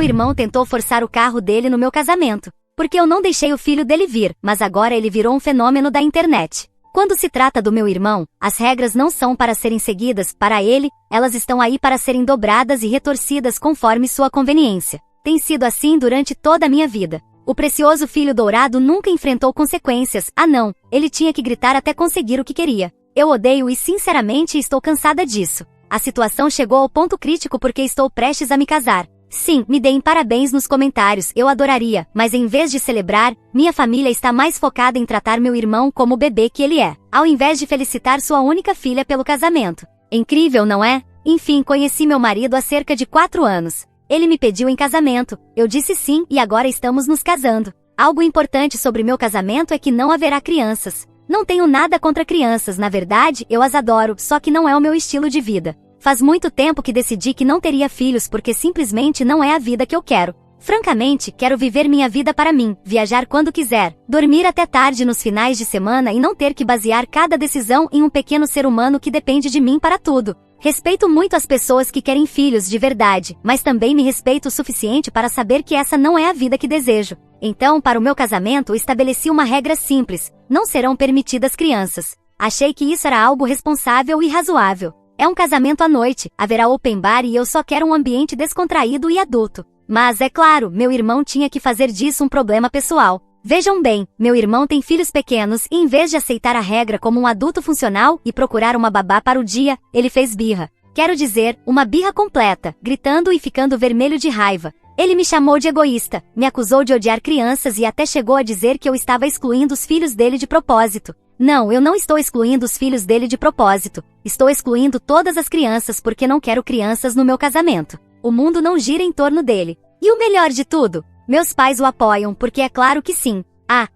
irmão tentou forçar o carro dele no meu casamento, porque eu não deixei o filho dele vir, mas agora ele virou um fenômeno da internet. Quando se trata do meu irmão, as regras não são para serem seguidas, para ele, elas estão aí para serem dobradas e retorcidas conforme sua conveniência. Tem sido assim durante toda a minha vida. O precioso filho dourado nunca enfrentou consequências, não, ele tinha que gritar até conseguir o que queria. Eu odeio e sinceramente estou cansada disso. A situação chegou ao ponto crítico porque estou prestes a me casar. Sim, me deem parabéns nos comentários, eu adoraria, mas em vez de celebrar, minha família está mais focada em tratar meu irmão como o bebê que ele é, ao invés de felicitar sua única filha pelo casamento. Incrível, não é? Enfim, conheci meu marido há cerca de 4 anos. Ele me pediu em casamento, eu disse sim e agora estamos nos casando. Algo importante sobre meu casamento é que não haverá crianças. Não tenho nada contra crianças, na verdade, eu as adoro, só que não é o meu estilo de vida. Faz muito tempo que decidi que não teria filhos porque simplesmente não é a vida que eu quero. Francamente, quero viver minha vida para mim, viajar quando quiser, dormir até tarde nos finais de semana e não ter que basear cada decisão em um pequeno ser humano que depende de mim para tudo. Respeito muito as pessoas que querem filhos de verdade, mas também me respeito o suficiente para saber que essa não é a vida que desejo. Então, para o meu casamento, estabeleci uma regra simples: não serão permitidas crianças. Achei que isso era algo responsável e razoável. É um casamento à noite, haverá open bar e eu só quero um ambiente descontraído e adulto. Mas, é claro, meu irmão tinha que fazer disso um problema pessoal. Vejam bem, meu irmão tem filhos pequenos e em vez de aceitar a regra como um adulto funcional e procurar uma babá para o dia, ele fez birra. Quero dizer, uma birra completa, gritando e ficando vermelho de raiva. Ele me chamou de egoísta, me acusou de odiar crianças e até chegou a dizer que eu estava excluindo os filhos dele de propósito. Não, eu não estou excluindo os filhos dele de propósito. Estou excluindo todas as crianças porque não quero crianças no meu casamento. O mundo não gira em torno dele. E o melhor de tudo, meus pais o apoiam porque é claro que sim.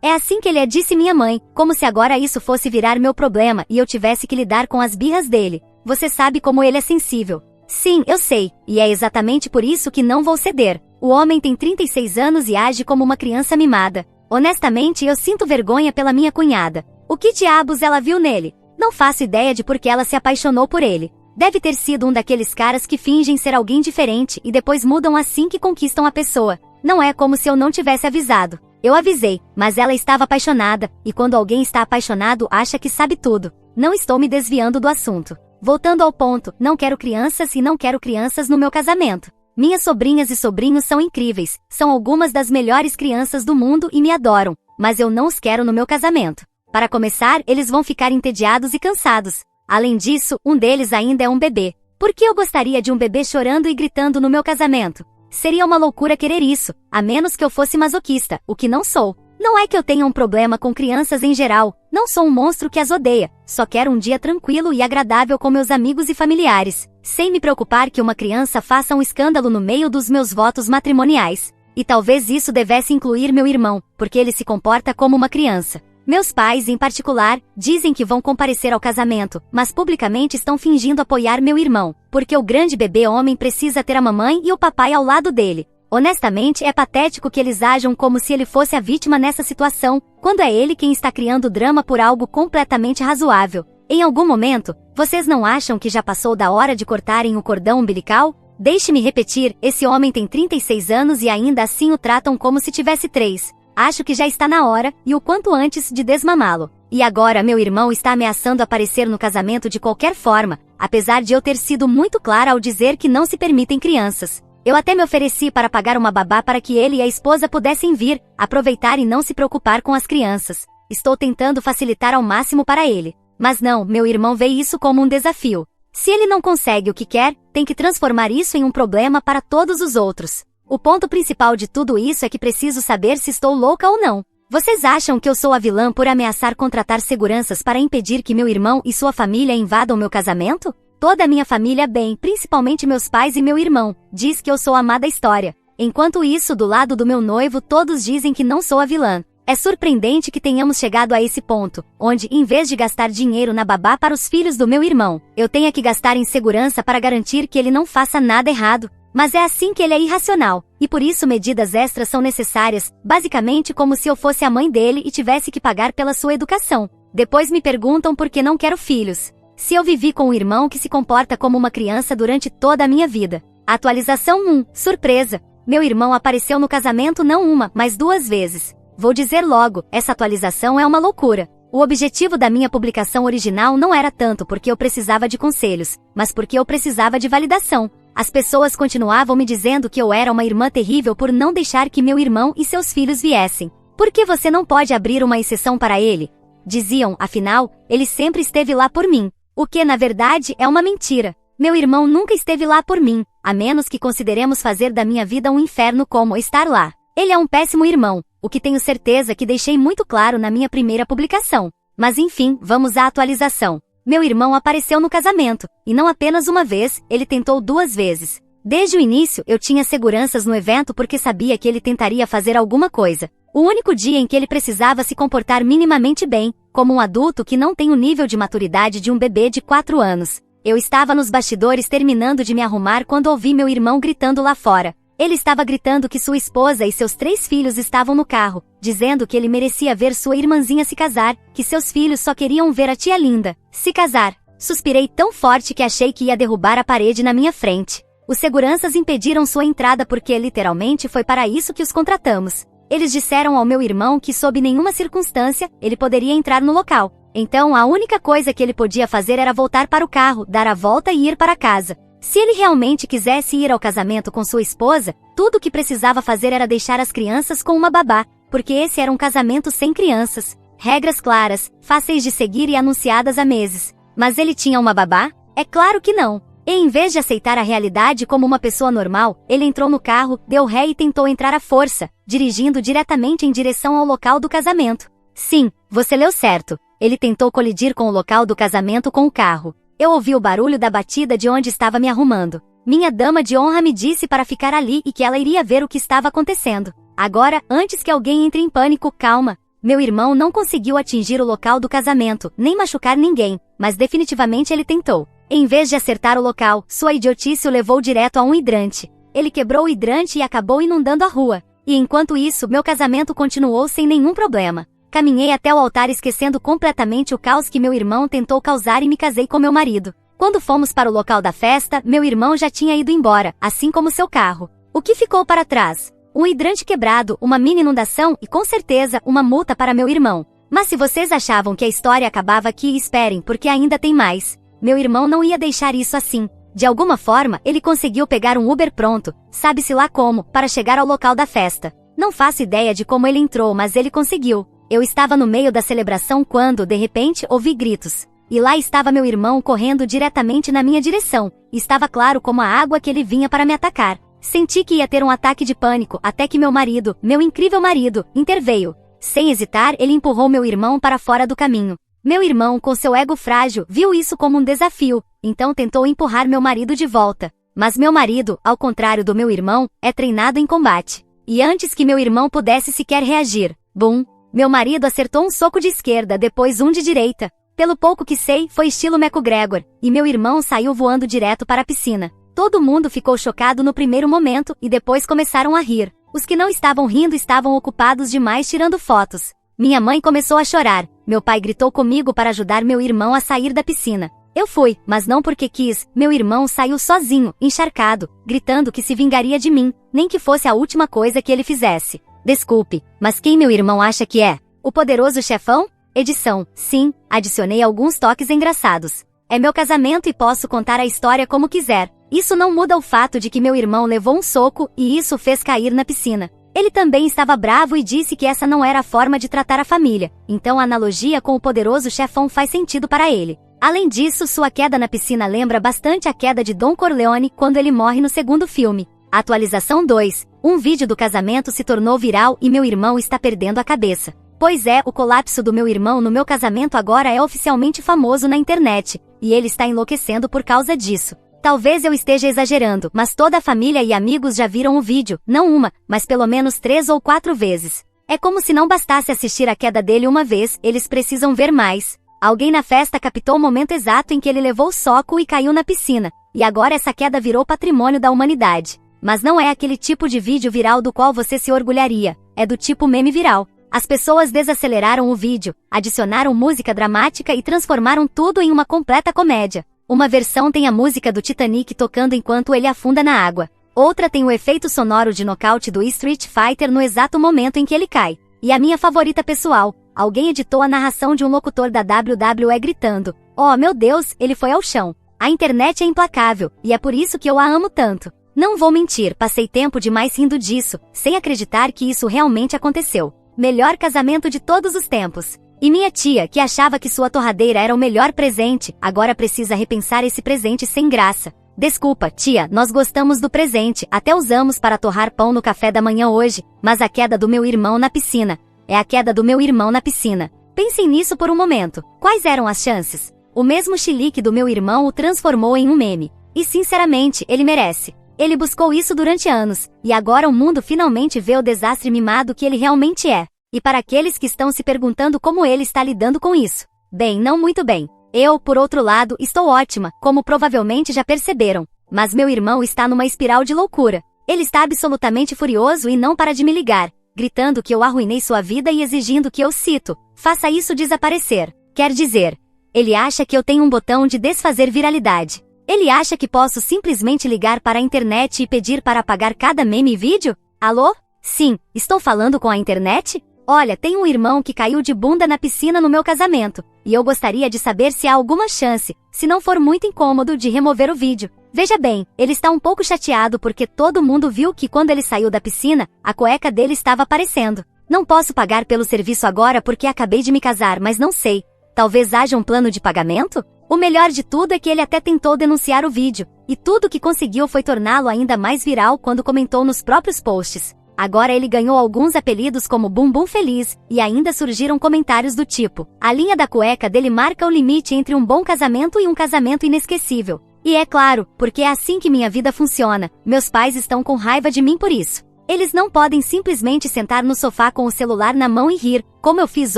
É assim que ele é, disse minha mãe, como se agora isso fosse virar meu problema e eu tivesse que lidar com as birras dele. Você sabe como ele é sensível. Sim, eu sei, e é exatamente por isso que não vou ceder. O homem tem 36 anos e age como uma criança mimada. Honestamente, eu sinto vergonha pela minha cunhada. O que diabos ela viu nele? Não faço ideia de por que ela se apaixonou por ele. Deve ter sido um daqueles caras que fingem ser alguém diferente e depois mudam assim que conquistam a pessoa. Não é como se eu não tivesse avisado. Eu avisei, mas ela estava apaixonada, e quando alguém está apaixonado acha que sabe tudo. Não estou me desviando do assunto. Voltando ao ponto, não quero crianças e não quero crianças no meu casamento. Minhas sobrinhas e sobrinhos são incríveis, são algumas das melhores crianças do mundo e me adoram, mas eu não os quero no meu casamento. Para começar, eles vão ficar entediados e cansados. Além disso, um deles ainda é um bebê. Por que eu gostaria de um bebê chorando e gritando no meu casamento? Seria uma loucura querer isso, a menos que eu fosse masoquista, o que não sou. Não é que eu tenha um problema com crianças em geral, não sou um monstro que as odeia, só quero um dia tranquilo e agradável com meus amigos e familiares, sem me preocupar que uma criança faça um escândalo no meio dos meus votos matrimoniais. E talvez isso devesse incluir meu irmão, porque ele se comporta como uma criança. Meus pais, em particular, dizem que vão comparecer ao casamento, mas publicamente estão fingindo apoiar meu irmão, porque o grande bebê homem precisa ter a mamãe e o papai ao lado dele. Honestamente, é patético que eles ajam como se ele fosse a vítima nessa situação, quando é ele quem está criando drama por algo completamente razoável. Em algum momento, vocês não acham que já passou da hora de cortarem o cordão umbilical? Deixe-me repetir, esse homem tem 36 anos e ainda assim o tratam como se tivesse 3. Acho que já está na hora, e o quanto antes, de desmamá-lo. E agora meu irmão está ameaçando aparecer no casamento de qualquer forma, apesar de eu ter sido muito clara ao dizer que não se permitem crianças. Eu até me ofereci para pagar uma babá para que ele e a esposa pudessem vir, aproveitar e não se preocupar com as crianças. Estou tentando facilitar ao máximo para ele. Mas não, meu irmão vê isso como um desafio. Se ele não consegue o que quer, tem que transformar isso em um problema para todos os outros. O ponto principal de tudo isso é que preciso saber se estou louca ou não. Vocês acham que eu sou a vilã por ameaçar contratar seguranças para impedir que meu irmão e sua família invadam meu casamento? Toda a minha família, bem, principalmente meus pais e meu irmão, diz que eu sou a má da história. Enquanto isso, do lado do meu noivo, todos dizem que não sou a vilã. É surpreendente que tenhamos chegado a esse ponto, onde, em vez de gastar dinheiro na babá para os filhos do meu irmão, eu tenha que gastar em segurança para garantir que ele não faça nada errado. Mas é assim que ele é irracional, e por isso medidas extras são necessárias, basicamente como se eu fosse a mãe dele e tivesse que pagar pela sua educação. Depois me perguntam por que não quero filhos. Se eu vivi com um irmão que se comporta como uma criança durante toda a minha vida. Atualização 1, surpresa. Meu irmão apareceu no casamento não uma, mas 2 vezes. Vou dizer logo, essa atualização é uma loucura. O objetivo da minha publicação original não era tanto porque eu precisava de conselhos, mas porque eu precisava de validação. As pessoas continuavam me dizendo que eu era uma irmã terrível por não deixar que meu irmão e seus filhos viessem. Por que você não pode abrir uma exceção para ele? Diziam, afinal, ele sempre esteve lá por mim. O que, na verdade, é uma mentira. Meu irmão nunca esteve lá por mim, a menos que consideremos fazer da minha vida um inferno como estar lá. Ele é um péssimo irmão, o que tenho certeza que deixei muito claro na minha primeira publicação. Mas enfim, vamos à atualização. Meu irmão apareceu no casamento, e não apenas uma vez, ele tentou 2 vezes. Desde o início, eu tinha seguranças no evento porque sabia que ele tentaria fazer alguma coisa. O único dia em que ele precisava se comportar minimamente bem, como um adulto que não tem o nível de maturidade de um bebê de 4 anos. Eu estava nos bastidores terminando de me arrumar quando ouvi meu irmão gritando lá fora. Ele estava gritando que sua esposa e seus 3 filhos estavam no carro, dizendo que ele merecia ver sua irmãzinha se casar, que seus filhos só queriam ver a tia linda se casar. Suspirei tão forte que achei que ia derrubar a parede na minha frente. Os seguranças impediram sua entrada porque literalmente foi para isso que os contratamos. Eles disseram ao meu irmão que sob nenhuma circunstância, ele poderia entrar no local. Então a única coisa que ele podia fazer era voltar para o carro, dar a volta e ir para casa. Se ele realmente quisesse ir ao casamento com sua esposa, tudo o que precisava fazer era deixar as crianças com uma babá, porque esse era um casamento sem crianças. Regras claras, fáceis de seguir e anunciadas há meses. Mas ele tinha uma babá? É claro que não. E em vez de aceitar a realidade como uma pessoa normal, ele entrou no carro, deu ré e tentou entrar à força, dirigindo diretamente em direção ao local do casamento. Sim, você leu certo. Ele tentou colidir com o local do casamento com o carro. Eu ouvi o barulho da batida de onde estava me arrumando. Minha dama de honra me disse para ficar ali e que ela iria ver o que estava acontecendo. Agora, antes que alguém entre em pânico, calma. Meu irmão não conseguiu atingir o local do casamento, nem machucar ninguém, mas definitivamente ele tentou. Em vez de acertar o local, sua idiotice o levou direto a um hidrante. Ele quebrou o hidrante e acabou inundando a rua. E enquanto isso, meu casamento continuou sem nenhum problema. Caminhei até o altar esquecendo completamente o caos que meu irmão tentou causar e me casei com meu marido. Quando fomos para o local da festa, meu irmão já tinha ido embora, assim como seu carro. O que ficou para trás? Um hidrante quebrado, uma mini inundação e com certeza uma multa para meu irmão. Mas se vocês achavam que a história acabava aqui, esperem, porque ainda tem mais. Meu irmão não ia deixar isso assim. De alguma forma, ele conseguiu pegar um Uber pronto, sabe-se lá como, para chegar ao local da festa. Não faço ideia de como ele entrou, mas ele conseguiu. Eu estava no meio da celebração quando, de repente, ouvi gritos. E lá estava meu irmão correndo diretamente na minha direção. Estava claro como a água que ele vinha para me atacar. Senti que ia ter um ataque de pânico até que meu marido, meu incrível marido, interveio. Sem hesitar, ele empurrou meu irmão para fora do caminho. Meu irmão, com seu ego frágil, viu isso como um desafio, então tentou empurrar meu marido de volta. Mas meu marido, ao contrário do meu irmão, é treinado em combate. E antes que meu irmão pudesse sequer reagir, bum! Meu marido acertou um soco de esquerda, depois um de direita. Pelo pouco que sei, foi estilo McGregor, e meu irmão saiu voando direto para a piscina. Todo mundo ficou chocado no primeiro momento, e depois começaram a rir. Os que não estavam rindo estavam ocupados demais tirando fotos. Minha mãe começou a chorar. Meu pai gritou comigo para ajudar meu irmão a sair da piscina. Eu fui, mas não porque quis. Meu irmão saiu sozinho, encharcado, gritando que se vingaria de mim, nem que fosse a última coisa que ele fizesse. Desculpe, mas quem meu irmão acha que é? O poderoso chefão? Edição, sim, adicionei alguns toques engraçados. É meu casamento e posso contar a história como quiser. Isso não muda o fato de que meu irmão levou um soco e isso o fez cair na piscina. Ele também estava bravo e disse que essa não era a forma de tratar a família, então a analogia com o poderoso chefão faz sentido para ele. Além disso, sua queda na piscina lembra bastante a queda de Don Corleone quando ele morre no segundo filme. Atualização 2. Um vídeo do casamento se tornou viral e meu irmão está perdendo a cabeça. Pois é, o colapso do meu irmão no meu casamento agora é oficialmente famoso na internet, e ele está enlouquecendo por causa disso. Talvez eu esteja exagerando, mas toda a família e amigos já viram o vídeo, não uma, mas pelo menos 3 ou 4 vezes. É como se não bastasse assistir a queda dele uma vez, eles precisam ver mais. Alguém na festa captou o momento exato em que ele levou o soco e caiu na piscina, e agora essa queda virou patrimônio da humanidade. Mas não é aquele tipo de vídeo viral do qual você se orgulharia, é do tipo meme viral. As pessoas desaceleraram o vídeo, adicionaram música dramática e transformaram tudo em uma completa comédia. Uma versão tem a música do Titanic tocando enquanto ele afunda na água. Outra tem o efeito sonoro de nocaute do Street Fighter no exato momento em que ele cai. E a minha favorita pessoal, alguém editou a narração de um locutor da WWE gritando: "Oh meu Deus, ele foi ao chão." A internet é implacável, e é por isso que eu a amo tanto. Não vou mentir, passei tempo demais rindo disso, sem acreditar que isso realmente aconteceu. Melhor casamento de todos os tempos. E minha tia, que achava que sua torradeira era o melhor presente, agora precisa repensar esse presente sem graça. Desculpa, tia, nós gostamos do presente, até usamos para torrar pão no café da manhã hoje, mas a queda do meu irmão na piscina. É a queda do meu irmão na piscina. Pensem nisso por um momento. Quais eram as chances? O mesmo chilique do meu irmão o transformou em um meme. E sinceramente, ele merece. Ele buscou isso durante anos, e agora o mundo finalmente vê o desastre mimado que ele realmente é. E para aqueles que estão se perguntando como ele está lidando com isso. Bem, não muito bem. Eu, por outro lado, estou ótima, como provavelmente já perceberam. Mas meu irmão está numa espiral de loucura. Ele está absolutamente furioso e não para de me ligar, gritando que eu arruinei sua vida e exigindo que eu, cito, faça isso desaparecer. Quer dizer, ele acha que eu tenho um botão de desfazer viralidade. Ele acha que posso simplesmente ligar para a internet e pedir para apagar cada meme e vídeo? Alô? Sim, estou falando com a internet? Olha, tenho um irmão que caiu de bunda na piscina no meu casamento, e eu gostaria de saber se há alguma chance, se não for muito incômodo, de remover o vídeo. Veja bem, ele está um pouco chateado porque todo mundo viu que quando ele saiu da piscina, a cueca dele estava aparecendo. Não posso pagar pelo serviço agora porque acabei de me casar, mas não sei. Talvez haja um plano de pagamento? O melhor de tudo é que ele até tentou denunciar o vídeo, e tudo que conseguiu foi torná-lo ainda mais viral quando comentou nos próprios posts. Agora ele ganhou alguns apelidos como Bumbum Feliz, e ainda surgiram comentários do tipo: a linha da cueca dele marca o limite entre um bom casamento e um casamento inesquecível. E é claro, porque é assim que minha vida funciona, meus pais estão com raiva de mim por isso. Eles não podem simplesmente sentar no sofá com o celular na mão e rir, como eu fiz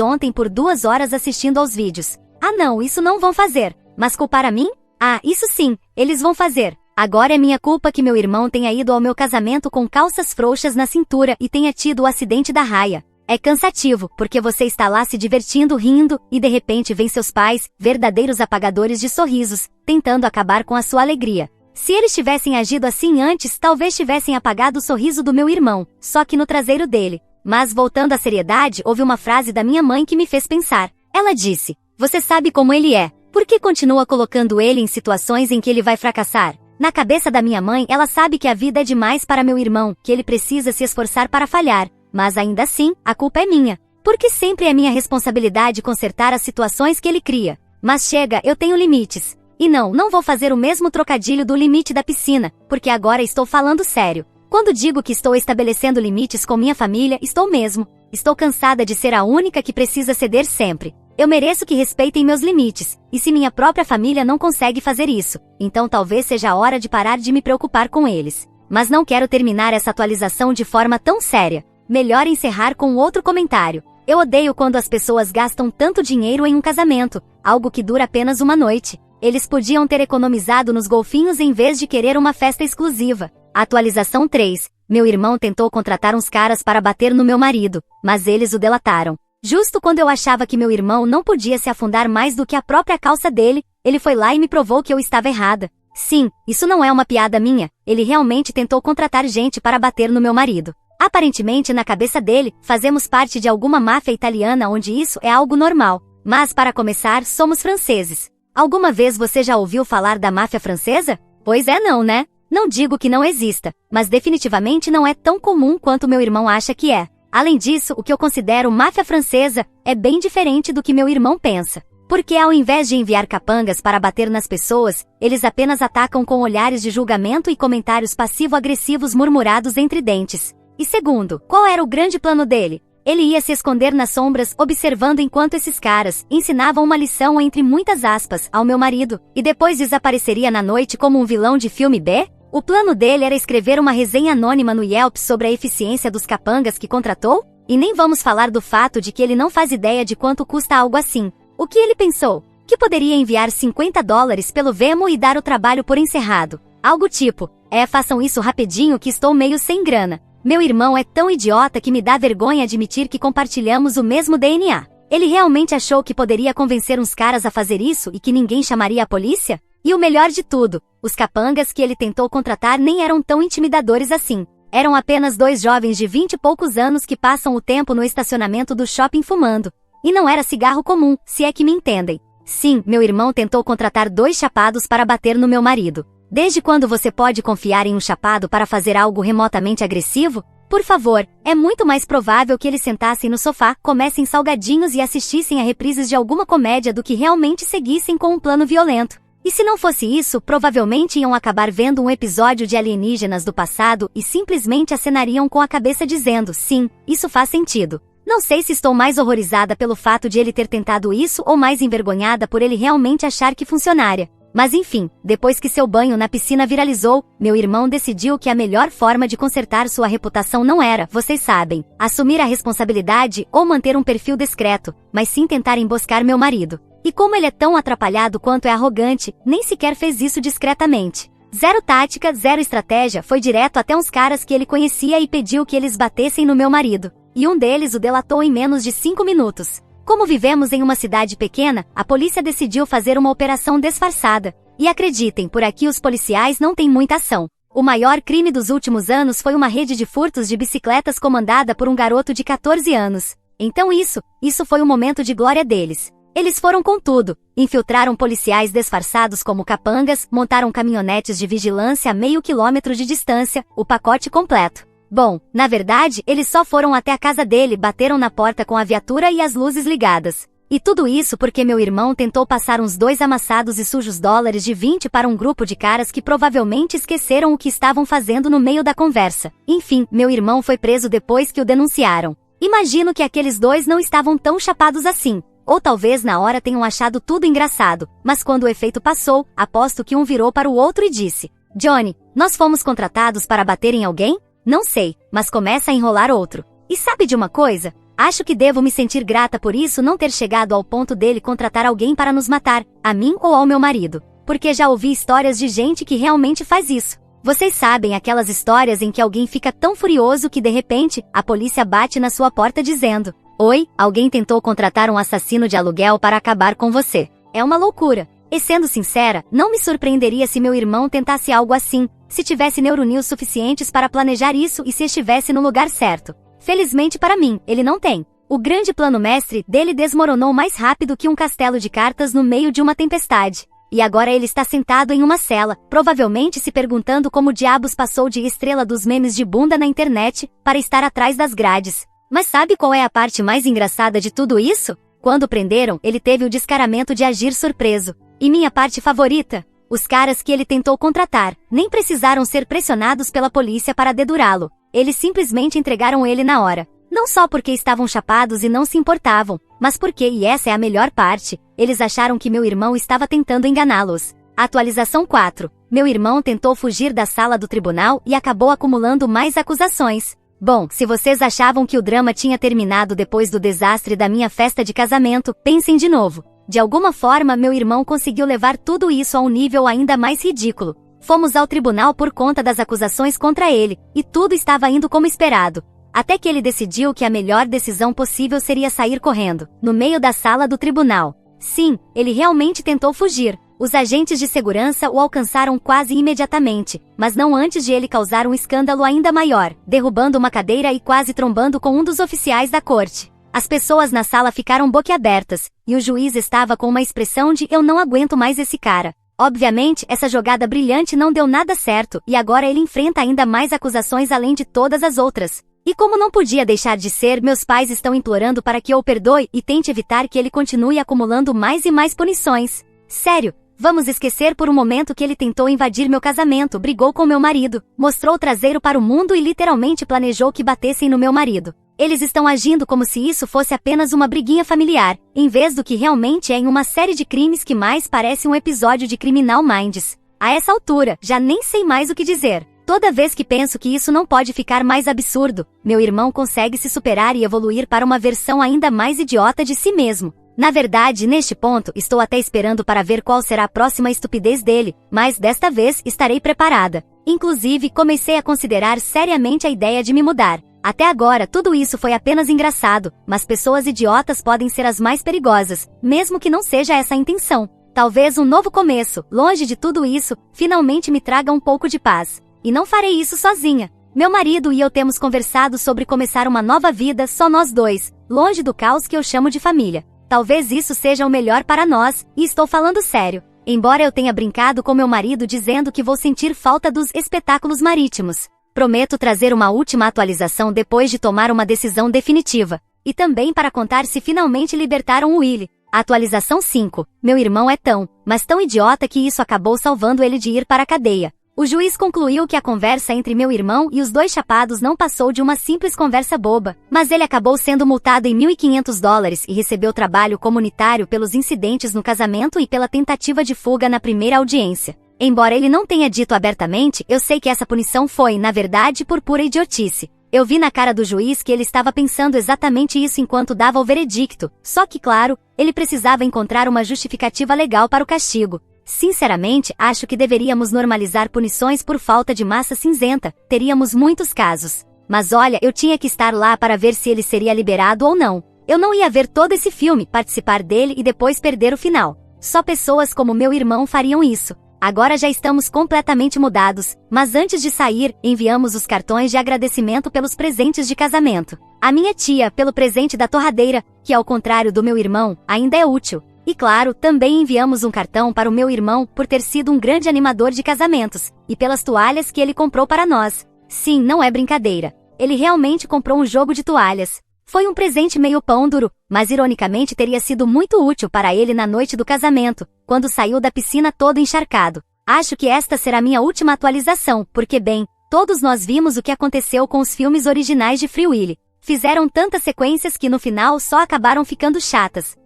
ontem por 2 horas assistindo aos vídeos. Ah não, isso não vão fazer. Mas culpar a mim? Ah, isso sim, eles vão fazer. Agora é minha culpa que meu irmão tenha ido ao meu casamento com calças frouxas na cintura e tenha tido o acidente da raia. É cansativo, porque você está lá se divertindo, rindo, e de repente vem seus pais, verdadeiros apagadores de sorrisos, tentando acabar com a sua alegria. Se eles tivessem agido assim antes, talvez tivessem apagado o sorriso do meu irmão, só que no traseiro dele. Mas voltando à seriedade, houve uma frase da minha mãe que me fez pensar. Ela disse: "Você sabe como ele é. Por que continua colocando ele em situações em que ele vai fracassar?" Na cabeça da minha mãe, ela sabe que a vida é demais para meu irmão, que ele precisa se esforçar para falhar. Mas ainda assim, a culpa é minha. Porque sempre é minha responsabilidade consertar as situações que ele cria. Mas chega, eu tenho limites. E não vou fazer o mesmo trocadilho do limite da piscina, porque agora estou falando sério. Quando digo que estou estabelecendo limites com minha família, estou mesmo. Estou cansada de ser a única que precisa ceder sempre. Eu mereço que respeitem meus limites, e se minha própria família não consegue fazer isso, então talvez seja a hora de parar de me preocupar com eles. Mas não quero terminar essa atualização de forma tão séria. Melhor encerrar com outro comentário. Eu odeio quando as pessoas gastam tanto dinheiro em um casamento, algo que dura apenas uma noite. Eles podiam ter economizado nos golfinhos em vez de querer uma festa exclusiva. Atualização 3. Meu irmão tentou contratar uns caras para bater no meu marido, mas eles o delataram. Justo quando eu achava que meu irmão não podia se afundar mais do que a própria calça dele, ele foi lá e me provou que eu estava errada. Sim, isso não é uma piada minha, ele realmente tentou contratar gente para bater no meu marido. Aparentemente, na cabeça dele, fazemos parte de alguma máfia italiana onde isso é algo normal. Mas para começar, somos franceses. Alguma vez você já ouviu falar da máfia francesa? Pois é, não, né? Não digo que não exista, mas definitivamente não é tão comum quanto meu irmão acha que é. Além disso, o que eu considero máfia francesa é bem diferente do que meu irmão pensa. Porque ao invés de enviar capangas para bater nas pessoas, eles apenas atacam com olhares de julgamento e comentários passivo-agressivos murmurados entre dentes. E segundo, qual era o grande plano dele? Ele ia se esconder nas sombras, observando enquanto esses caras ensinavam uma lição entre muitas aspas ao meu marido, e depois desapareceria na noite como um vilão de filme B? O plano dele era escrever uma resenha anônima no Yelp sobre a eficiência dos capangas que contratou? E nem vamos falar do fato de que ele não faz ideia de quanto custa algo assim. O que ele pensou? Que poderia enviar $50 pelo Venmo e dar o trabalho por encerrado. Algo tipo, façam isso rapidinho que estou meio sem grana. Meu irmão é tão idiota que me dá vergonha admitir que compartilhamos o mesmo DNA. Ele realmente achou que poderia convencer uns caras a fazer isso e que ninguém chamaria a polícia? E o melhor de tudo, os capangas que ele tentou contratar nem eram tão intimidadores assim. Eram apenas 2 jovens de 20 e poucos anos que passam o tempo no estacionamento do shopping fumando. E não era cigarro comum, se é que me entendem. Sim, meu irmão tentou contratar 2 chapados para bater no meu marido. Desde quando você pode confiar em um chapado para fazer algo remotamente agressivo? Por favor, é muito mais provável que eles sentassem no sofá, comessem salgadinhos e assistissem a reprises de alguma comédia do que realmente seguissem com um plano violento. E se não fosse isso, provavelmente iam acabar vendo um episódio de alienígenas do passado e simplesmente acenariam com a cabeça dizendo, sim, isso faz sentido. Não sei se estou mais horrorizada pelo fato de ele ter tentado isso ou mais envergonhada por ele realmente achar que funcionaria. Mas enfim, depois que seu banho na piscina viralizou, meu irmão decidiu que a melhor forma de consertar sua reputação não era, vocês sabem, assumir a responsabilidade ou manter um perfil discreto, mas sim tentar emboscar meu marido. E como ele é tão atrapalhado quanto é arrogante, nem sequer fez isso discretamente. Zero tática, zero estratégia, foi direto até uns caras que ele conhecia e pediu que eles batessem no meu marido. E um deles o delatou em menos de 5 minutos. Como vivemos em uma cidade pequena, a polícia decidiu fazer uma operação disfarçada. E acreditem, por aqui os policiais não têm muita ação. O maior crime dos últimos anos foi uma rede de furtos de bicicletas comandada por um garoto de 14 anos. Então isso foi um momento de glória deles. Eles foram com tudo, infiltraram policiais disfarçados como capangas, montaram caminhonetes de vigilância a meio quilômetro de distância, o pacote completo. Bom, na verdade, eles só foram até a casa dele, bateram na porta com a viatura e as luzes ligadas. E tudo isso porque meu irmão tentou passar uns 2 amassados e sujos dólares de 20 para um grupo de caras que provavelmente esqueceram o que estavam fazendo no meio da conversa. Enfim, meu irmão foi preso depois que o denunciaram. Imagino que aqueles 2 não estavam tão chapados assim. Ou talvez na hora tenham achado tudo engraçado, mas quando o efeito passou, aposto que um virou para o outro e disse, Johnny, nós fomos contratados para bater em alguém? Não sei, mas começa a enrolar outro. E sabe de uma coisa? Acho que devo me sentir grata por isso não ter chegado ao ponto dele contratar alguém para nos matar, a mim ou ao meu marido. Porque já ouvi histórias de gente que realmente faz isso. Vocês sabem aquelas histórias em que alguém fica tão furioso que de repente, a polícia bate na sua porta dizendo, oi, alguém tentou contratar um assassino de aluguel para acabar com você. É uma loucura. E sendo sincera, não me surpreenderia se meu irmão tentasse algo assim, se tivesse neurônios suficientes para planejar isso e se estivesse no lugar certo. Felizmente para mim, ele não tem. O grande plano mestre dele desmoronou mais rápido que um castelo de cartas no meio de uma tempestade. E agora ele está sentado em uma cela, provavelmente se perguntando como diabos passou de estrela dos memes de bunda na internet para estar atrás das grades. Mas sabe qual é a parte mais engraçada de tudo isso? Quando prenderam, ele teve o descaramento de agir surpreso. E minha parte favorita? Os caras que ele tentou contratar nem precisaram ser pressionados pela polícia para dedurá-lo. Eles simplesmente entregaram ele na hora. Não só porque estavam chapados e não se importavam, mas porque, e essa é a melhor parte, eles acharam que meu irmão estava tentando enganá-los. Atualização 4. Meu irmão tentou fugir da sala do tribunal e acabou acumulando mais acusações. Bom, se vocês achavam que o drama tinha terminado depois do desastre da minha festa de casamento, pensem de novo. De alguma forma, meu irmão conseguiu levar tudo isso a um nível ainda mais ridículo. Fomos ao tribunal por conta das acusações contra ele, e tudo estava indo como esperado. Até que ele decidiu que a melhor decisão possível seria sair correndo, no meio da sala do tribunal. Sim, ele realmente tentou fugir. Os agentes de segurança o alcançaram quase imediatamente, mas não antes de ele causar um escândalo ainda maior, derrubando uma cadeira e quase trombando com um dos oficiais da corte. As pessoas na sala ficaram boquiabertas, e o juiz estava com uma expressão de eu não aguento mais esse cara. Obviamente, essa jogada brilhante não deu nada certo, e agora ele enfrenta ainda mais acusações além de todas as outras. E como não podia deixar de ser, meus pais estão implorando para que eu o perdoe e tente evitar que ele continue acumulando mais e mais punições. Sério, vamos esquecer por um momento que ele tentou invadir meu casamento, brigou com meu marido, mostrou o traseiro para o mundo e literalmente planejou que batessem no meu marido. Eles estão agindo como se isso fosse apenas uma briguinha familiar, em vez do que realmente é em uma série de crimes que mais parece um episódio de Criminal Minds. A essa altura, já nem sei mais o que dizer. Toda vez que penso que isso não pode ficar mais absurdo, meu irmão consegue se superar e evoluir para uma versão ainda mais idiota de si mesmo. Na verdade, neste ponto, estou até esperando para ver qual será a próxima estupidez dele, mas desta vez estarei preparada. Inclusive, comecei a considerar seriamente a ideia de me mudar. Até agora, tudo isso foi apenas engraçado, mas pessoas idiotas podem ser as mais perigosas, mesmo que não seja essa a intenção. Talvez um novo começo, longe de tudo isso, finalmente me traga um pouco de paz. E não farei isso sozinha. Meu marido e eu temos conversado sobre começar uma nova vida só nós dois, longe do caos que eu chamo de família. Talvez isso seja o melhor para nós, e estou falando sério. Embora eu tenha brincado com meu marido dizendo que vou sentir falta dos espetáculos marítimos. Prometo trazer uma última atualização depois de tomar uma decisão definitiva. E também para contar se finalmente libertaram o Willie. Atualização 5. Meu irmão é mas tão idiota que isso acabou salvando ele de ir para a cadeia. O juiz concluiu que a conversa entre meu irmão e os dois chapados não passou de uma simples conversa boba, mas ele acabou sendo multado em $1.500 e recebeu trabalho comunitário pelos incidentes no casamento e pela tentativa de fuga na primeira audiência. Embora ele não tenha dito abertamente, eu sei que essa punição foi, na verdade, por pura idiotice. Eu vi na cara do juiz que ele estava pensando exatamente isso enquanto dava o veredicto, só que, claro, ele precisava encontrar uma justificativa legal para o castigo. Sinceramente, acho que deveríamos normalizar punições por falta de massa cinzenta, teríamos muitos casos. Mas olha, eu tinha que estar lá para ver se ele seria liberado ou não. Eu não ia ver todo esse filme, participar dele e depois perder o final. Só pessoas como meu irmão fariam isso. Agora já estamos completamente mudados, mas antes de sair, enviamos os cartões de agradecimento pelos presentes de casamento. A minha tia, pelo presente da torradeira, que ao contrário do meu irmão, ainda é útil. E claro, também enviamos um cartão para o meu irmão por ter sido um grande animador de casamentos, e pelas toalhas que ele comprou para nós. Sim, não é brincadeira. Ele realmente comprou um jogo de toalhas. Foi um presente meio pão duro, mas ironicamente teria sido muito útil para ele na noite do casamento, quando saiu da piscina todo encharcado. Acho que esta será minha última atualização, porque bem, todos nós vimos o que aconteceu com os filmes originais de Free Willy. Fizeram tantas sequências que no final só acabaram ficando chatas.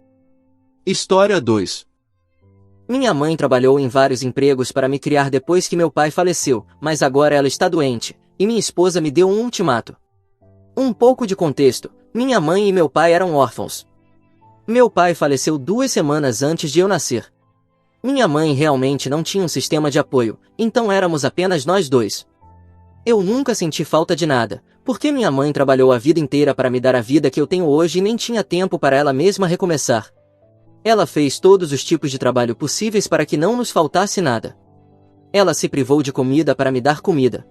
História 2. Minha mãe trabalhou em vários empregos para me criar depois que meu pai faleceu, mas agora ela está doente, e minha esposa me deu um ultimato. Um pouco de contexto, minha mãe e meu pai eram órfãos. Meu pai faleceu 2 semanas antes de eu nascer. Minha mãe realmente não tinha um sistema de apoio, então éramos apenas nós dois. Eu nunca senti falta de nada, porque minha mãe trabalhou a vida inteira para me dar a vida que eu tenho hoje e nem tinha tempo para ela mesma recomeçar. Ela fez todos os tipos de trabalho possíveis para que não nos faltasse nada. Ela se privou de comida para me dar comida.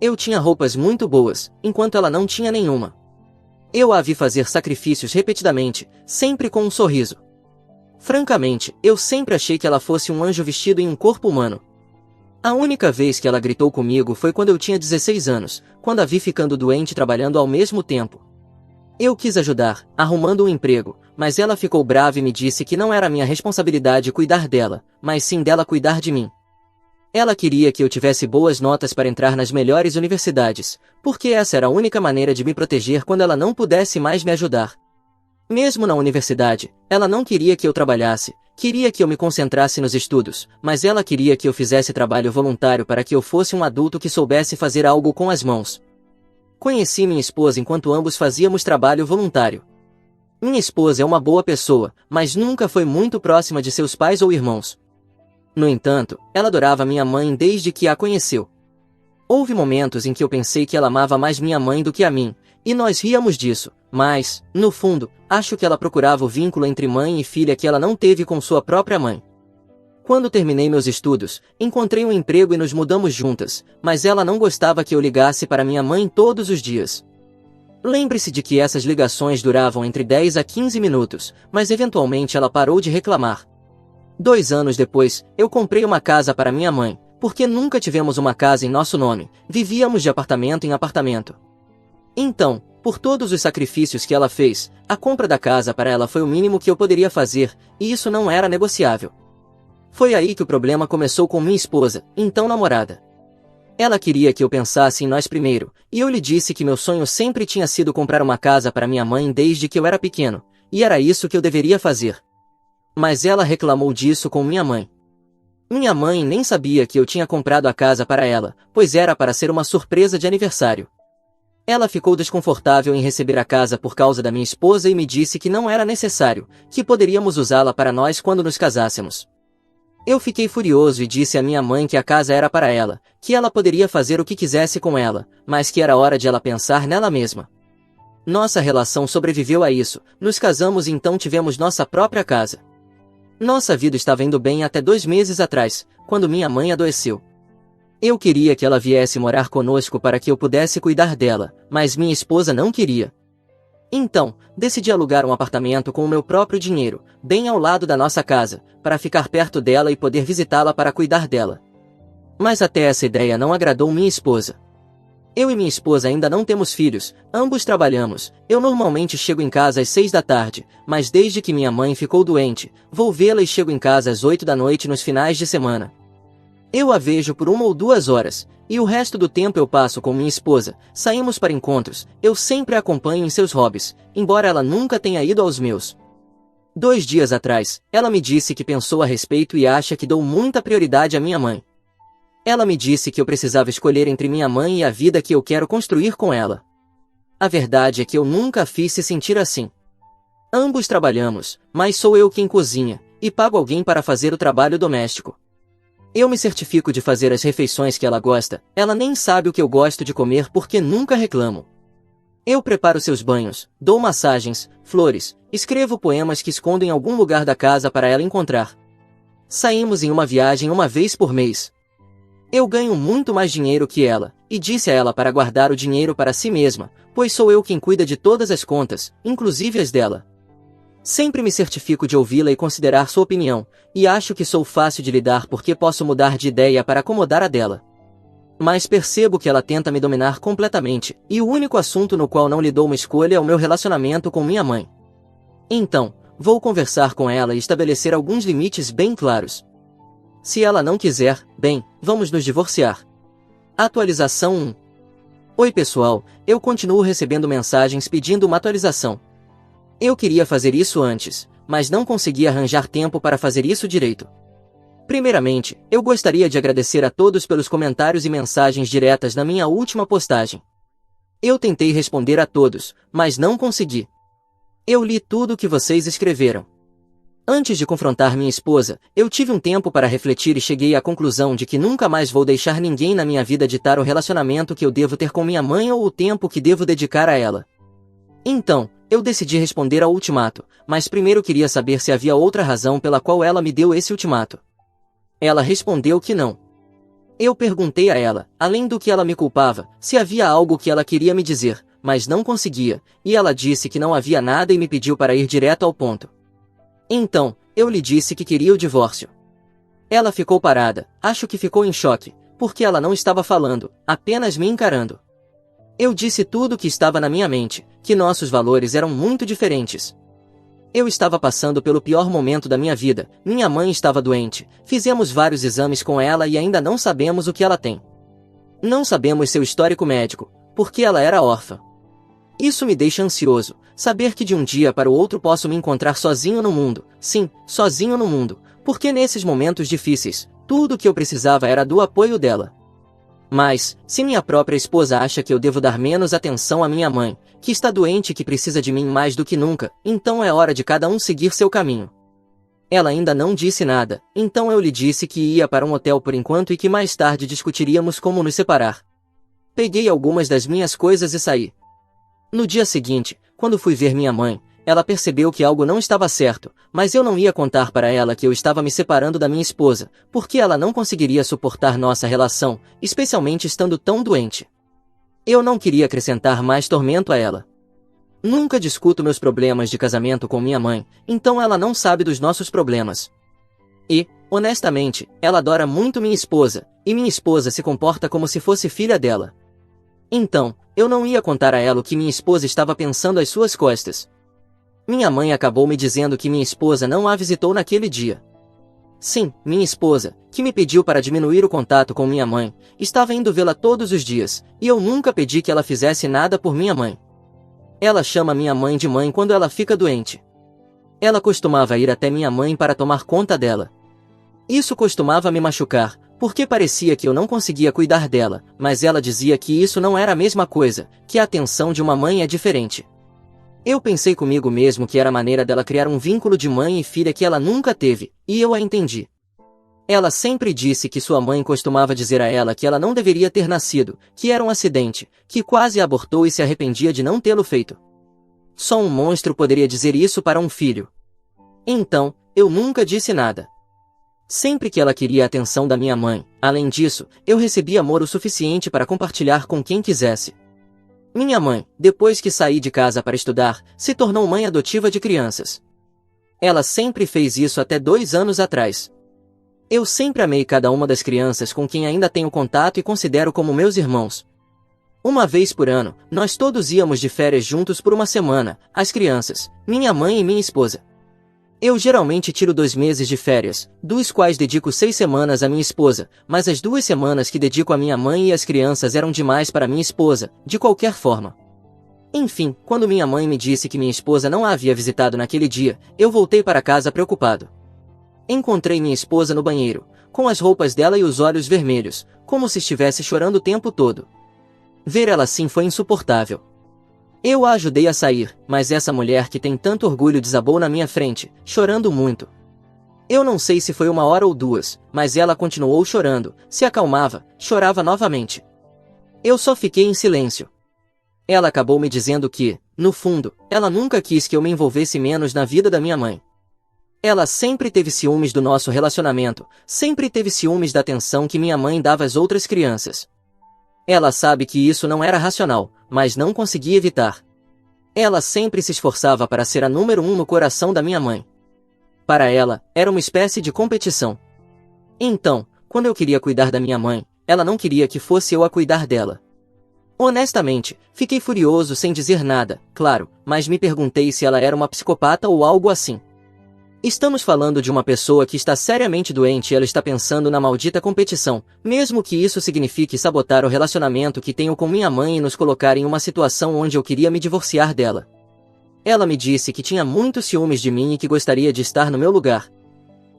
Eu tinha roupas muito boas, enquanto ela não tinha nenhuma. Eu a vi fazer sacrifícios repetidamente, sempre com um sorriso. Francamente, eu sempre achei que ela fosse um anjo vestido em um corpo humano. A única vez que ela gritou comigo foi quando eu tinha 16 anos, quando a vi ficando doente trabalhando ao mesmo tempo. Eu quis ajudar, arrumando um emprego, mas ela ficou brava e me disse que não era minha responsabilidade cuidar dela, mas sim dela cuidar de mim. Ela queria que eu tivesse boas notas para entrar nas melhores universidades, porque essa era a única maneira de me proteger quando ela não pudesse mais me ajudar. Mesmo na universidade, ela não queria que eu trabalhasse, queria que eu me concentrasse nos estudos, mas ela queria que eu fizesse trabalho voluntário para que eu fosse um adulto que soubesse fazer algo com as mãos. Conheci minha esposa enquanto ambos fazíamos trabalho voluntário. Minha esposa é uma boa pessoa, mas nunca foi muito próxima de seus pais ou irmãos. No entanto, ela adorava minha mãe desde que a conheceu. Houve momentos em que eu pensei que ela amava mais minha mãe do que a mim, e nós ríamos disso, mas, no fundo, acho que ela procurava o vínculo entre mãe e filha que ela não teve com sua própria mãe. Quando terminei meus estudos, encontrei um emprego e nos mudamos juntas, mas ela não gostava que eu ligasse para minha mãe todos os dias. Lembre-se de que essas ligações duravam entre 10 a 15 minutos, mas eventualmente ela parou de reclamar. 2 anos depois, eu comprei uma casa para minha mãe, porque nunca tivemos uma casa em nosso nome, vivíamos de apartamento em apartamento. Então, por todos os sacrifícios que ela fez, a compra da casa para ela foi o mínimo que eu poderia fazer, e isso não era negociável. Foi aí que o problema começou com minha esposa, então namorada. Ela queria que eu pensasse em nós primeiro, e eu lhe disse que meu sonho sempre tinha sido comprar uma casa para minha mãe desde que eu era pequeno, e era isso que eu deveria fazer. Mas ela reclamou disso com minha mãe. Minha mãe nem sabia que eu tinha comprado a casa para ela, pois era para ser uma surpresa de aniversário. Ela ficou desconfortável em receber a casa por causa da minha esposa e me disse que não era necessário, que poderíamos usá-la para nós quando nos casássemos. Eu fiquei furioso e disse à minha mãe que a casa era para ela, que ela poderia fazer o que quisesse com ela, mas que era hora de ela pensar nela mesma. Nossa relação sobreviveu a isso, nos casamos e então tivemos nossa própria casa. Nossa vida estava indo bem até 2 meses atrás, quando minha mãe adoeceu. Eu queria que ela viesse morar conosco para que eu pudesse cuidar dela, mas minha esposa não queria. Então, decidi alugar um apartamento com o meu próprio dinheiro, bem ao lado da nossa casa, para ficar perto dela e poder visitá-la para cuidar dela. Mas até essa ideia não agradou minha esposa. Eu e minha esposa ainda não temos filhos, ambos trabalhamos. Eu normalmente chego em casa às 6 da tarde, mas desde que minha mãe ficou doente, vou vê-la e chego em casa às 8 da noite nos finais de semana. Eu a vejo por 1 ou 2 horas, e o resto do tempo eu passo com minha esposa, saímos para encontros, eu sempre a acompanho em seus hobbies, embora ela nunca tenha ido aos meus. 2 dias atrás, ela me disse que pensou a respeito e acha que dou muita prioridade à minha mãe. Ela me disse que eu precisava escolher entre minha mãe e a vida que eu quero construir com ela. A verdade é que eu nunca a fiz se sentir assim. Ambos trabalhamos, mas sou eu quem cozinha, e pago alguém para fazer o trabalho doméstico. Eu me certifico de fazer as refeições que ela gosta, ela nem sabe o que eu gosto de comer porque nunca reclamo. Eu preparo seus banhos, dou massagens, flores, escrevo poemas que escondo em algum lugar da casa para ela encontrar. Saímos em uma viagem 1 vez por mês. Eu ganho muito mais dinheiro que ela, e disse a ela para guardar o dinheiro para si mesma, pois sou eu quem cuida de todas as contas, inclusive as dela. Sempre me certifico de ouvi-la e considerar sua opinião, e acho que sou fácil de lidar porque posso mudar de ideia para acomodar a dela. Mas percebo que ela tenta me dominar completamente, e o único assunto no qual não lhe dou uma escolha é o meu relacionamento com minha mãe. Então, vou conversar com ela e estabelecer alguns limites bem claros. Se ela não quiser, bem, vamos nos divorciar. Atualização 1. Oi pessoal, eu continuo recebendo mensagens pedindo uma atualização. Eu queria fazer isso antes, mas não consegui arranjar tempo para fazer isso direito. Primeiramente, eu gostaria de agradecer a todos pelos comentários e mensagens diretas na minha última postagem. Eu tentei responder a todos, mas não consegui. Eu li tudo o que vocês escreveram. Antes de confrontar minha esposa, eu tive um tempo para refletir e cheguei à conclusão de que nunca mais vou deixar ninguém na minha vida ditar o relacionamento que eu devo ter com minha mãe ou o tempo que devo dedicar a ela. Então, eu decidi responder ao ultimato, mas primeiro queria saber se havia outra razão pela qual ela me deu esse ultimato. Ela respondeu que não. Eu perguntei a ela, além do que ela me culpava, se havia algo que ela queria me dizer, mas não conseguia, e ela disse que não havia nada e me pediu para ir direto ao ponto. Então, eu lhe disse que queria o divórcio. Ela ficou parada, acho que ficou em choque, porque ela não estava falando, apenas me encarando. Eu disse tudo o que estava na minha mente, que nossos valores eram muito diferentes. Eu estava passando pelo pior momento da minha vida, minha mãe estava doente, fizemos vários exames com ela e ainda não sabemos o que ela tem. Não sabemos seu histórico médico, porque ela era órfã. Isso me deixa ansioso, saber que de um dia para o outro posso me encontrar sozinho no mundo, sim, sozinho no mundo, porque nesses momentos difíceis, tudo o que eu precisava era do apoio dela. Mas, se minha própria esposa acha que eu devo dar menos atenção à minha mãe, que está doente e que precisa de mim mais do que nunca, então é hora de cada um seguir seu caminho. Ela ainda não disse nada, então eu lhe disse que ia para um hotel por enquanto e que mais tarde discutiríamos como nos separar. Peguei algumas das minhas coisas e saí. No dia seguinte, quando fui ver minha mãe, ela percebeu que algo não estava certo, mas eu não ia contar para ela que eu estava me separando da minha esposa, porque ela não conseguiria suportar nossa relação, especialmente estando tão doente. Eu não queria acrescentar mais tormento a ela. Nunca discuto meus problemas de casamento com minha mãe, então ela não sabe dos nossos problemas. E, honestamente, ela adora muito minha esposa, e minha esposa se comporta como se fosse filha dela. Então, eu não ia contar a ela o que minha esposa estava pensando às suas costas. Minha mãe acabou me dizendo que minha esposa não a visitou naquele dia. Sim, minha esposa, que me pediu para diminuir o contato com minha mãe, estava indo vê-la todos os dias, e eu nunca pedi que ela fizesse nada por minha mãe. Ela chama minha mãe de mãe quando ela fica doente. Ela costumava ir até minha mãe para tomar conta dela. Isso costumava me machucar, porque parecia que eu não conseguia cuidar dela, mas ela dizia que isso não era a mesma coisa, que a atenção de uma mãe é diferente. Eu pensei comigo mesmo que era a maneira dela criar um vínculo de mãe e filha que ela nunca teve, e eu a entendi. Ela sempre disse que sua mãe costumava dizer a ela que ela não deveria ter nascido, que era um acidente, que quase a abortou e se arrependia de não tê-lo feito. Só um monstro poderia dizer isso para um filho. Então, eu nunca disse nada. Sempre que ela queria a atenção da minha mãe, além disso, eu recebia amor o suficiente para compartilhar com quem quisesse. Minha mãe, depois que saí de casa para estudar, se tornou mãe adotiva de crianças. Ela sempre fez isso até 2 anos atrás. Eu sempre amei cada uma das crianças com quem ainda tenho contato e considero como meus irmãos. Uma vez por ano, nós todos íamos de férias juntos por uma semana, as crianças, minha mãe e minha esposa. Eu geralmente tiro 2 meses de férias, dos quais dedico 6 semanas à minha esposa, mas as 2 semanas que dedico à minha mãe e às crianças eram demais para minha esposa, de qualquer forma. Enfim, quando minha mãe me disse que minha esposa não a havia visitado naquele dia, eu voltei para casa preocupado. Encontrei minha esposa no banheiro, com as roupas dela e os olhos vermelhos, como se estivesse chorando o tempo todo. Ver ela assim foi insuportável. Eu a ajudei a sair, mas essa mulher que tem tanto orgulho desabou na minha frente, chorando muito. Eu não sei se foi 1 hora ou 2, mas ela continuou chorando, se acalmava, chorava novamente. Eu só fiquei em silêncio. Ela acabou me dizendo que, no fundo, ela nunca quis que eu me envolvesse menos na vida da minha mãe. Ela sempre teve ciúmes do nosso relacionamento, sempre teve ciúmes da atenção que minha mãe dava às outras crianças. Ela sabe que isso não era racional, mas não conseguia evitar. Ela sempre se esforçava para ser a número 1 no coração da minha mãe. Para ela, era uma espécie de competição. Então, quando eu queria cuidar da minha mãe, ela não queria que fosse eu a cuidar dela. Honestamente, fiquei furioso sem dizer nada, claro, mas me perguntei se ela era uma psicopata ou algo assim. Estamos falando de uma pessoa que está seriamente doente e ela está pensando na maldita competição, mesmo que isso signifique sabotar o relacionamento que tenho com minha mãe e nos colocar em uma situação onde eu queria me divorciar dela. Ela me disse que tinha muitos ciúmes de mim e que gostaria de estar no meu lugar.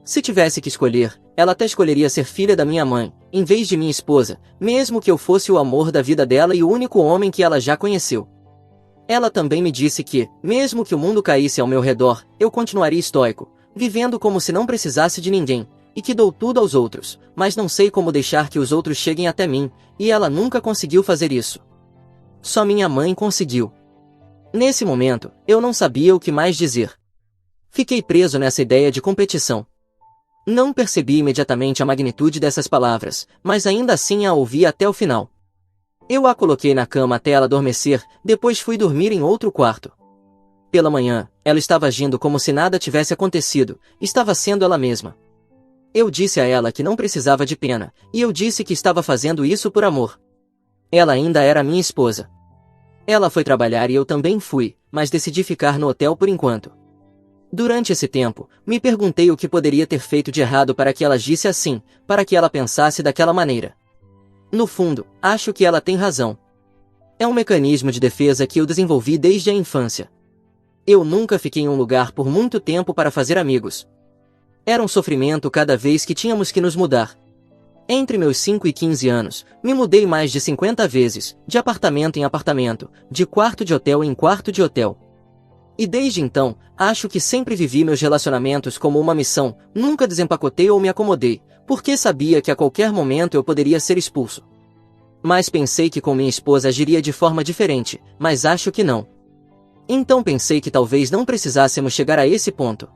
Se tivesse que escolher, ela até escolheria ser filha da minha mãe, em vez de minha esposa, mesmo que eu fosse o amor da vida dela e o único homem que ela já conheceu. Ela também me disse que, mesmo que o mundo caísse ao meu redor, eu continuaria estoico, vivendo como se não precisasse de ninguém, e que dou tudo aos outros, mas não sei como deixar que os outros cheguem até mim, e ela nunca conseguiu fazer isso. Só minha mãe conseguiu. Nesse momento, eu não sabia o que mais dizer. Fiquei preso nessa ideia de competição. Não percebi imediatamente a magnitude dessas palavras, mas ainda assim a ouvi até o final. Eu a coloquei na cama até ela adormecer, depois fui dormir em outro quarto. Pela manhã, ela estava agindo como se nada tivesse acontecido, estava sendo ela mesma. Eu disse a ela que não precisava de pena, e eu disse que estava fazendo isso por amor. Ela ainda era minha esposa. Ela foi trabalhar e eu também fui, mas decidi ficar no hotel por enquanto. Durante esse tempo, me perguntei o que poderia ter feito de errado para que ela agisse assim, para que ela pensasse daquela maneira. No fundo, acho que ela tem razão. É um mecanismo de defesa que eu desenvolvi desde a infância. Eu nunca fiquei em um lugar por muito tempo para fazer amigos. Era um sofrimento cada vez que tínhamos que nos mudar. Entre meus 5 e 15 anos, me mudei mais de 50 vezes, de apartamento em apartamento, de quarto de hotel em quarto de hotel. E desde então, acho que sempre vivi meus relacionamentos como uma missão, nunca desempacotei ou me acomodei, porque sabia que a qualquer momento eu poderia ser expulso. Mas pensei que com minha esposa agiria de forma diferente, mas acho que não. Então pensei que talvez não precisássemos chegar a esse ponto.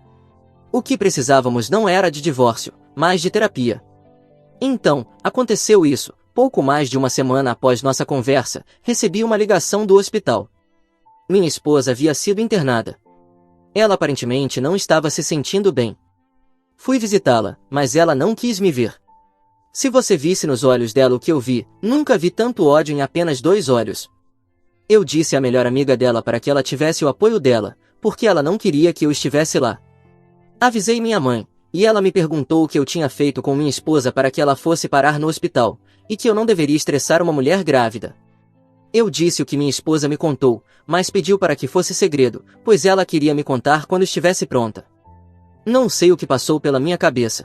O que precisávamos não era de divórcio, mas de terapia. Então, aconteceu isso. Pouco mais de uma semana após nossa conversa, recebi uma ligação do hospital. Minha esposa havia sido internada. Ela aparentemente não estava se sentindo bem. Fui visitá-la, mas ela não quis me ver. Se você visse nos olhos dela o que eu vi, nunca vi tanto ódio em apenas 2 olhos. Eu disse à melhor amiga dela para que ela tivesse o apoio dela, porque ela não queria que eu estivesse lá. Avisei minha mãe, e ela me perguntou o que eu tinha feito com minha esposa para que ela fosse parar no hospital, e que eu não deveria estressar uma mulher grávida. Eu disse o que minha esposa me contou, mas pediu para que fosse segredo, pois ela queria me contar quando estivesse pronta. Não sei o que passou pela minha cabeça.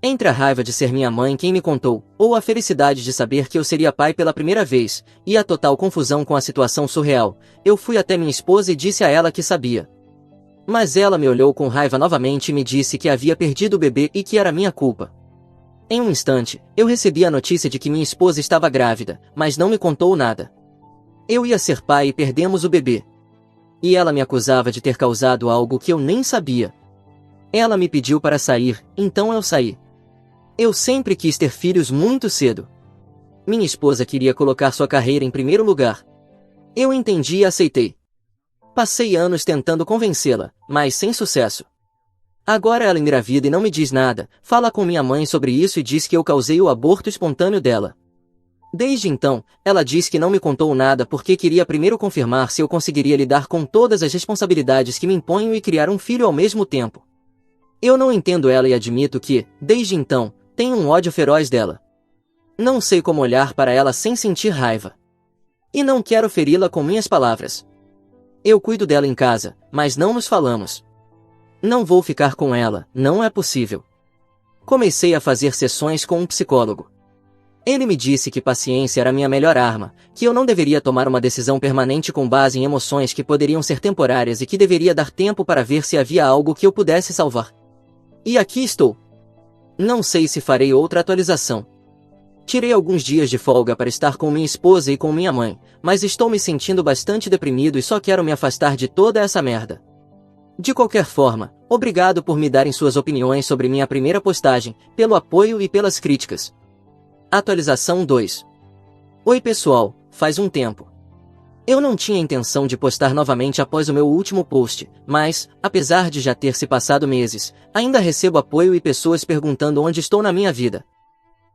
Entre a raiva de ser minha mãe quem me contou, ou a felicidade de saber que eu seria pai pela primeira vez, e a total confusão com a situação surreal, eu fui até minha esposa e disse a ela que sabia. Mas ela me olhou com raiva novamente e me disse que havia perdido o bebê e que era minha culpa. Em um instante, eu recebi a notícia de que minha esposa estava grávida, mas não me contou nada. Eu ia ser pai e perdemos o bebê. E ela me acusava de ter causado algo que eu nem sabia. Ela me pediu para sair, então eu saí. Eu sempre quis ter filhos muito cedo. Minha esposa queria colocar sua carreira em primeiro lugar. Eu entendi e aceitei. Passei anos tentando convencê-la, mas sem sucesso. Agora ela engravida e não me diz nada, fala com minha mãe sobre isso e diz que eu causei o aborto espontâneo dela. Desde então, ela diz que não me contou nada porque queria primeiro confirmar se eu conseguiria lidar com todas as responsabilidades que me imponho e criar um filho ao mesmo tempo. Eu não entendo ela e admito que, desde então, tenho um ódio feroz dela. Não sei como olhar para ela sem sentir raiva. E não quero feri-la com minhas palavras. Eu cuido dela em casa, mas não nos falamos. Não vou ficar com ela, não é possível. Comecei a fazer sessões com um psicólogo. Ele me disse que paciência era minha melhor arma, que eu não deveria tomar uma decisão permanente com base em emoções que poderiam ser temporárias e que deveria dar tempo para ver se havia algo que eu pudesse salvar. E aqui estou. Não sei se farei outra atualização. Tirei alguns dias de folga para estar com minha esposa e com minha mãe, mas estou me sentindo bastante deprimido e só quero me afastar de toda essa merda. De qualquer forma, obrigado por me darem suas opiniões sobre minha primeira postagem, pelo apoio e pelas críticas. Atualização 2. Oi pessoal, faz um tempo. Eu não tinha intenção de postar novamente após o meu último post, mas, apesar de já ter se passado meses, ainda recebo apoio e pessoas perguntando onde estou na minha vida.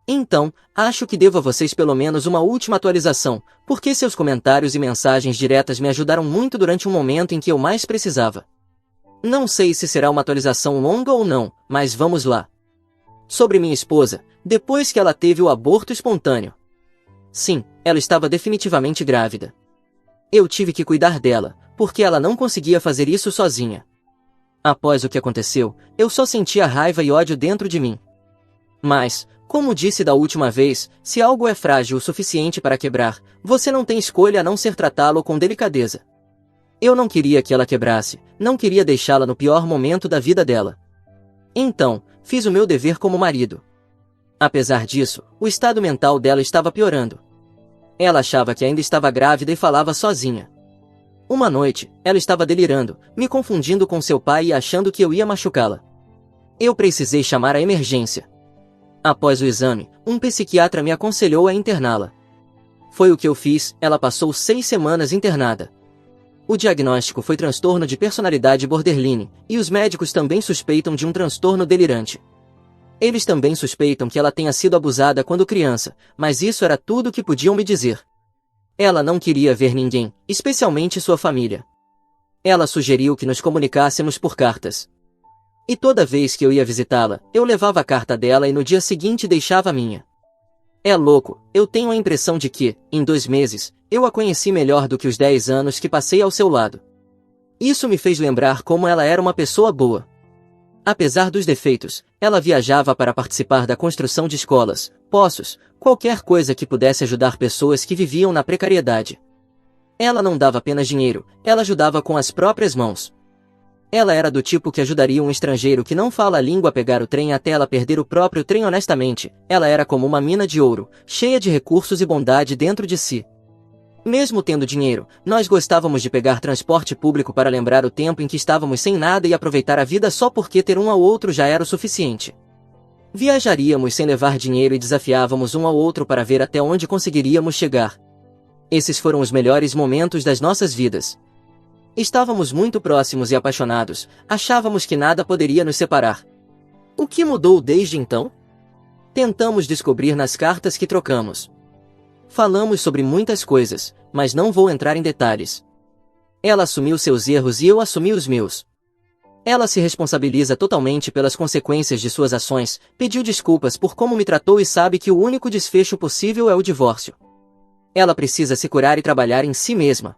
Então, acho que devo a vocês pelo menos uma última atualização, porque seus comentários e mensagens diretas me ajudaram muito durante um momento em que eu mais precisava. Não sei se será uma atualização longa ou não, mas vamos lá. Sobre minha esposa, depois que ela teve o aborto espontâneo. Sim, ela estava definitivamente grávida. Eu tive que cuidar dela, porque ela não conseguia fazer isso sozinha. Após o que aconteceu, eu só sentia raiva e ódio dentro de mim. Mas, como disse da última vez, se algo é frágil o suficiente para quebrar, você não tem escolha a não ser tratá-lo com delicadeza. Eu não queria que ela quebrasse, não queria deixá-la no pior momento da vida dela. Então, fiz o meu dever como marido. Apesar disso, o estado mental dela estava piorando. Ela achava que ainda estava grávida e falava sozinha. Uma noite, ela estava delirando, me confundindo com seu pai e achando que eu ia machucá-la. Eu precisei chamar a emergência. Após o exame, um psiquiatra me aconselhou a interná-la. Foi o que eu fiz, ela passou 6 semanas internada. O diagnóstico foi transtorno de personalidade borderline, e os médicos também suspeitam de um transtorno delirante. Eles também suspeitam que ela tenha sido abusada quando criança, mas isso era tudo o que podiam me dizer. Ela não queria ver ninguém, especialmente sua família. Ela sugeriu que nos comunicássemos por cartas. E toda vez que eu ia visitá-la, eu levava a carta dela e no dia seguinte deixava a minha. É louco, eu tenho a impressão de que, em 2 meses, eu a conheci melhor do que os 10 anos que passei ao seu lado. Isso me fez lembrar como ela era uma pessoa boa. Apesar dos defeitos, ela viajava para participar da construção de escolas, poços, qualquer coisa que pudesse ajudar pessoas que viviam na precariedade. Ela não dava apenas dinheiro, ela ajudava com as próprias mãos. Ela era do tipo que ajudaria um estrangeiro que não fala a língua a pegar o trem até ela perder o próprio trem honestamente. Ela era como uma mina de ouro, cheia de recursos e bondade dentro de si. Mesmo tendo dinheiro, nós gostávamos de pegar transporte público para lembrar o tempo em que estávamos sem nada e aproveitar a vida só porque ter um ao outro já era o suficiente. Viajaríamos sem levar dinheiro e desafiávamos um ao outro para ver até onde conseguiríamos chegar. Esses foram os melhores momentos das nossas vidas. Estávamos muito próximos e apaixonados, achávamos que nada poderia nos separar. O que mudou desde então? Tentamos descobrir nas cartas que trocamos. Falamos sobre muitas coisas, mas não vou entrar em detalhes. Ela assumiu seus erros e eu assumi os meus. Ela se responsabiliza totalmente pelas consequências de suas ações, pediu desculpas por como me tratou e sabe que o único desfecho possível é o divórcio. Ela precisa se curar e trabalhar em si mesma.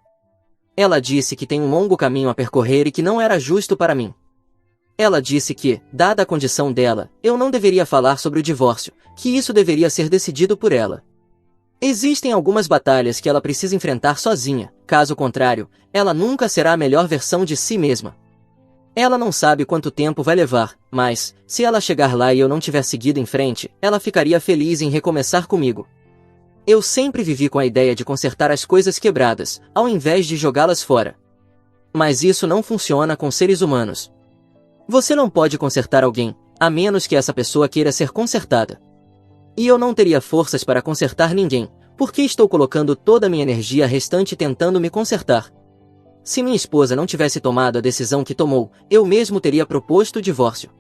Ela disse que tem um longo caminho a percorrer e que não era justo para mim. Ela disse que, dada a condição dela, eu não deveria falar sobre o divórcio, que isso deveria ser decidido por ela. Existem algumas batalhas que ela precisa enfrentar sozinha, caso contrário, ela nunca será a melhor versão de si mesma. Ela não sabe quanto tempo vai levar, mas, se ela chegar lá e eu não tiver seguido em frente, ela ficaria feliz em recomeçar comigo. Eu sempre vivi com a ideia de consertar as coisas quebradas, ao invés de jogá-las fora. Mas isso não funciona com seres humanos. Você não pode consertar alguém, a menos que essa pessoa queira ser consertada. E eu não teria forças para consertar ninguém, porque estou colocando toda a minha energia restante tentando me consertar. Se minha esposa não tivesse tomado a decisão que tomou, eu mesmo teria proposto o divórcio.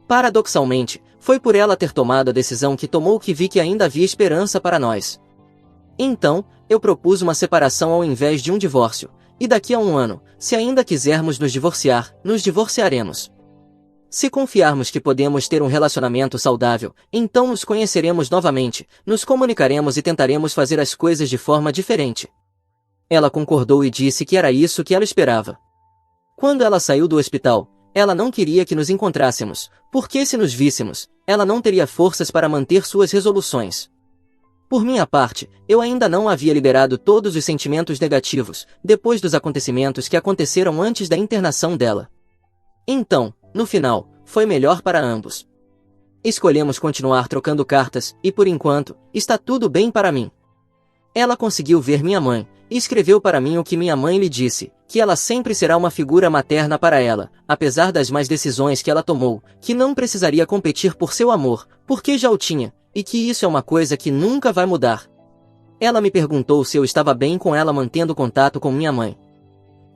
Paradoxalmente, foi por ela ter tomado a decisão que tomou que vi que ainda havia esperança para nós. Então, eu propus uma separação ao invés de um divórcio, e daqui a um ano, se ainda quisermos nos divorciar, nos divorciaremos. Se confiarmos que podemos ter um relacionamento saudável, então nos conheceremos novamente, nos comunicaremos e tentaremos fazer as coisas de forma diferente. Ela concordou e disse que era isso que ela esperava. Quando ela saiu do hospital, ela não queria que nos encontrássemos, porque se nos víssemos, ela não teria forças para manter suas resoluções. Por minha parte, eu ainda não havia liberado todos os sentimentos negativos, depois dos acontecimentos que aconteceram antes da internação dela. Então, no final, foi melhor para ambos. Escolhemos continuar trocando cartas, e por enquanto, está tudo bem para mim. Ela conseguiu ver minha mãe, e escreveu para mim o que minha mãe lhe disse, que ela sempre será uma figura materna para ela, apesar das más decisões que ela tomou, que não precisaria competir por seu amor, porque já o tinha, e que isso é uma coisa que nunca vai mudar. Ela me perguntou se eu estava bem com ela mantendo contato com minha mãe.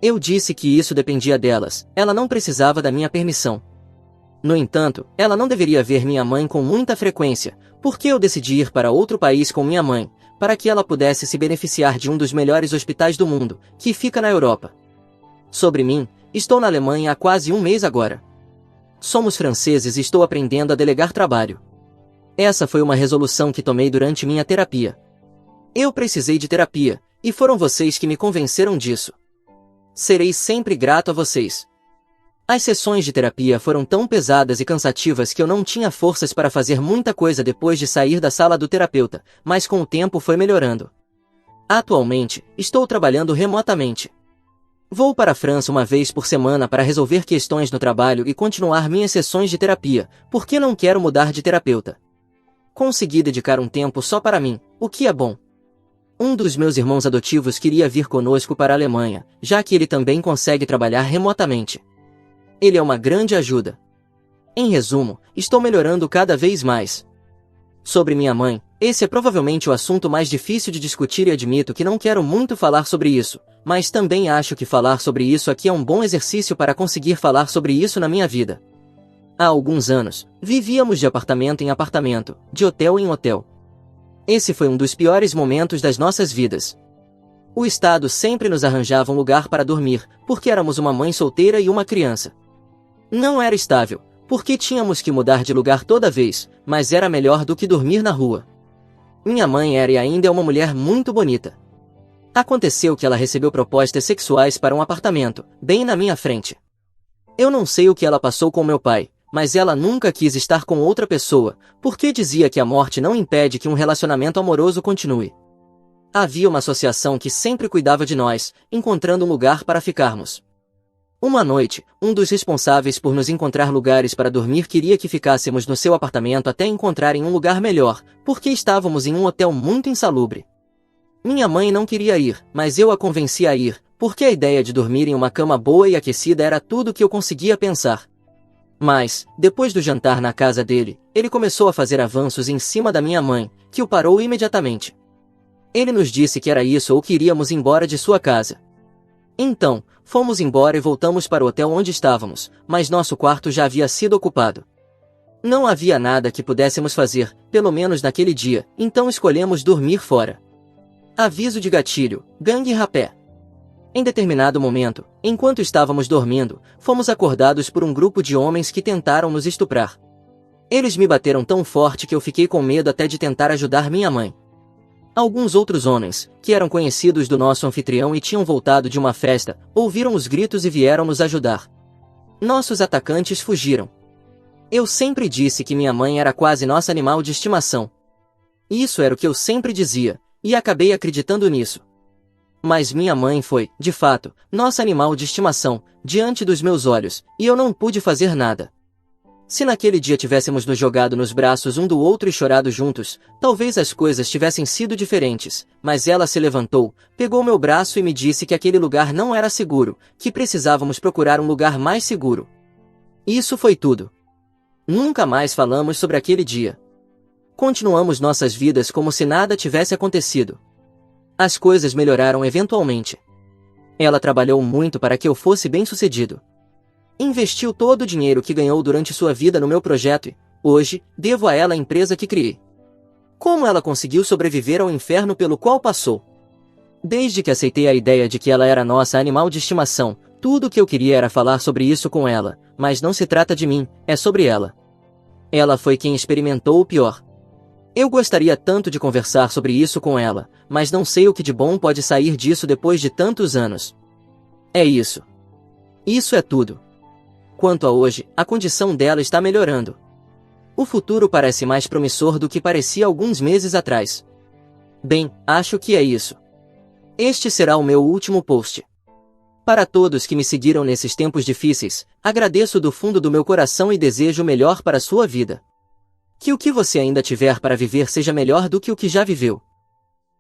Eu disse que isso dependia delas, ela não precisava da minha permissão. No entanto, ela não deveria ver minha mãe com muita frequência, porque eu decidi ir para outro país com minha mãe, para que ela pudesse se beneficiar de um dos melhores hospitais do mundo, que fica na Europa. Sobre mim, estou na Alemanha há quase um mês agora. Somos franceses e estou aprendendo a delegar trabalho. Essa foi uma resolução que tomei durante minha terapia. Eu precisei de terapia, e foram vocês que me convenceram disso. Serei sempre grato a vocês. As sessões de terapia foram tão pesadas e cansativas que eu não tinha forças para fazer muita coisa depois de sair da sala do terapeuta, mas com o tempo foi melhorando. Atualmente, estou trabalhando remotamente. Vou para a França uma vez por semana para resolver questões no trabalho e continuar minhas sessões de terapia, porque não quero mudar de terapeuta. Consegui dedicar um tempo só para mim, o que é bom. Um dos meus irmãos adotivos queria vir conosco para a Alemanha, já que ele também consegue trabalhar remotamente. Ele é uma grande ajuda. Em resumo, estou melhorando cada vez mais. Sobre minha mãe, esse é provavelmente o assunto mais difícil de discutir e admito que não quero muito falar sobre isso, mas também acho que falar sobre isso aqui é um bom exercício para conseguir falar sobre isso na minha vida. Há alguns anos, vivíamos de apartamento em apartamento, de hotel em hotel. Esse foi um dos piores momentos das nossas vidas. O Estado sempre nos arranjava um lugar para dormir, porque éramos uma mãe solteira e uma criança. Não era estável, porque tínhamos que mudar de lugar toda vez, mas era melhor do que dormir na rua. Minha mãe era e ainda é uma mulher muito bonita. Aconteceu que ela recebeu propostas sexuais para um apartamento, bem na minha frente. Eu não sei o que ela passou com meu pai, mas ela nunca quis estar com outra pessoa, porque dizia que a morte não impede que um relacionamento amoroso continue. Havia uma associação que sempre cuidava de nós, encontrando um lugar para ficarmos. Uma noite, um dos responsáveis por nos encontrar lugares para dormir queria que ficássemos no seu apartamento até encontrarem um lugar melhor, porque estávamos em um hotel muito insalubre. Minha mãe não queria ir, mas eu a convenci a ir, porque a ideia de dormir em uma cama boa e aquecida era tudo que eu conseguia pensar. Mas, depois do jantar na casa dele, ele começou a fazer avanços em cima da minha mãe, que o parou imediatamente. Ele nos disse que era isso ou que iríamos embora de sua casa. Então, fomos embora e voltamos para o hotel onde estávamos, mas nosso quarto já havia sido ocupado. Não havia nada que pudéssemos fazer, pelo menos naquele dia, então escolhemos dormir fora. Aviso de gatilho, gangue rapé. Em determinado momento, enquanto estávamos dormindo, fomos acordados por um grupo de homens que tentaram nos estuprar. Eles me bateram tão forte que eu fiquei com medo até de tentar ajudar minha mãe. Alguns outros homens, que eram conhecidos do nosso anfitrião e tinham voltado de uma festa, ouviram os gritos e vieram nos ajudar. Nossos atacantes fugiram. Eu sempre disse que minha mãe era quase nosso animal de estimação. Isso era o que eu sempre dizia, e acabei acreditando nisso. Mas minha mãe foi, de fato, nosso animal de estimação, diante dos meus olhos, e eu não pude fazer nada. Se naquele dia tivéssemos nos jogado nos braços um do outro e chorado juntos, talvez as coisas tivessem sido diferentes, mas ela se levantou, pegou meu braço e me disse que aquele lugar não era seguro, que precisávamos procurar um lugar mais seguro. Isso foi tudo. Nunca mais falamos sobre aquele dia. Continuamos nossas vidas como se nada tivesse acontecido. As coisas melhoraram eventualmente. Ela trabalhou muito para que eu fosse bem-sucedido. Investiu todo o dinheiro que ganhou durante sua vida no meu projeto e, hoje, devo a ela a empresa que criei. Como ela conseguiu sobreviver ao inferno pelo qual passou? Desde que aceitei a ideia de que ela era nossa animal de estimação, tudo o que eu queria era falar sobre isso com ela, mas não se trata de mim, é sobre ela. Ela foi quem experimentou o pior. Eu gostaria tanto de conversar sobre isso com ela, mas não sei o que de bom pode sair disso depois de tantos anos. É isso. Isso é tudo. Quanto a hoje, a condição dela está melhorando. O futuro parece mais promissor do que parecia alguns meses atrás. Bem, acho que é isso. Este será o meu último post. Para todos que me seguiram nesses tempos difíceis, agradeço do fundo do meu coração e desejo o melhor para a sua vida. Que o que você ainda tiver para viver seja melhor do que o que já viveu.